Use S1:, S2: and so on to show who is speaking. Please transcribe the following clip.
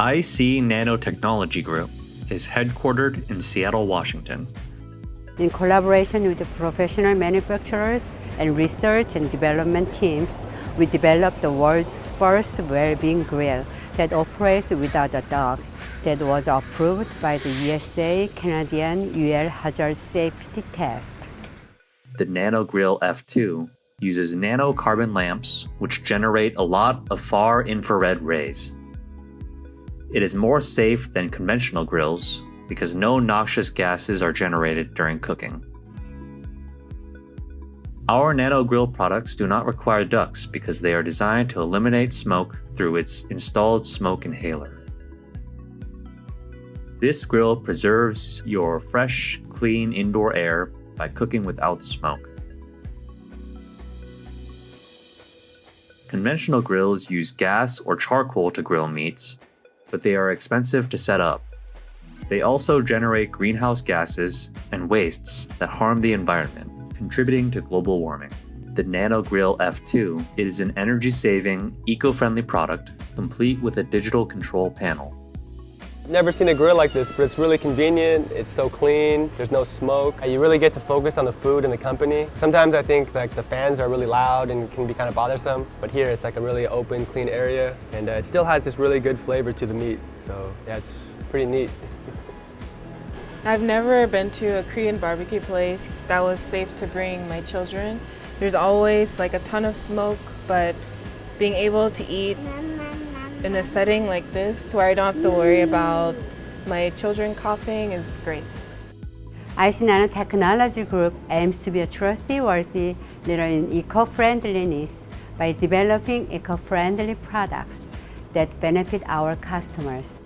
S1: IC Nanotechnology Group is headquartered in Seattle, Washington.
S2: In collaboration with the professional manufacturers and research and development teams, we developed the world's first well-being grill that operates without a duct, that was approved by the USA Canadian UL Hazard Safety Test.
S1: The NANO GRILL F2 uses nanocarbon lamps which generate a lot of far infrared rays. It is more safe than conventional grills because no noxious gases are generated during cooking. Our NANO GRILL products do not require ducts because they are designed to eliminate smoke through its installed smoke inhaler. This grill preserves your fresh, clean indoor air by cooking without smoke. Conventional grills use gas or charcoal to grill meats, but they are expensive to set up. They also generate greenhouse gases and wastes that harm the environment, contributing to global warming. The NANO GRILL F2 is an energy-saving, eco-friendly product, complete with a digital control panel.
S3: I've never seen a grill like this, but it's really convenient, it's so clean, there's no smoke. You really get to focus on the food and the company. Sometimes I think like the fans are really loud and can be kind of bothersome, but here it's like a really open, clean area, and it still has this really good flavor to the meat. So yeah, it's pretty neat.
S4: I've never been to a Korean barbecue place that was safe to bring my children. There's always like a ton of smoke, but being able to eat in a setting like this to where I don't have to worry about my children coughing is great.
S2: IC Nanotechnology Group aims to be a trustworthy leader in eco-friendliness by developing eco-friendly products that benefit our customers.